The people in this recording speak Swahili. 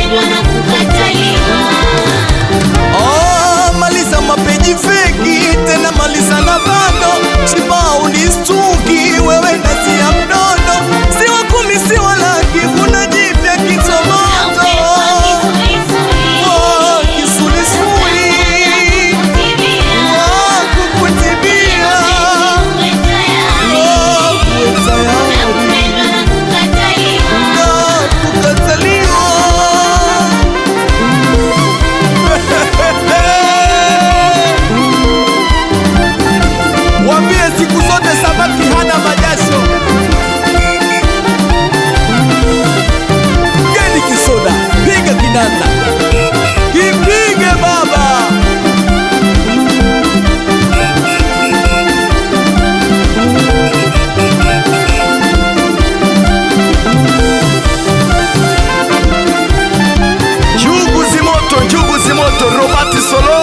kupendwa na kukataliwa. Oh, maliza mapeji feki, tena maliza na bando. Chiba unistuki, wewe ndasi ya mdondo. Si wa 10 si wa laki, kuna jipya kitomoto. Oh, kisulisuli kukutibia. Oh, kuweza yangu kukataliwa. Wambie siku zote samaki hana majasho. Geni kisoda, piga kinanda, kipige baba. Njugu zimoto, Robert Solo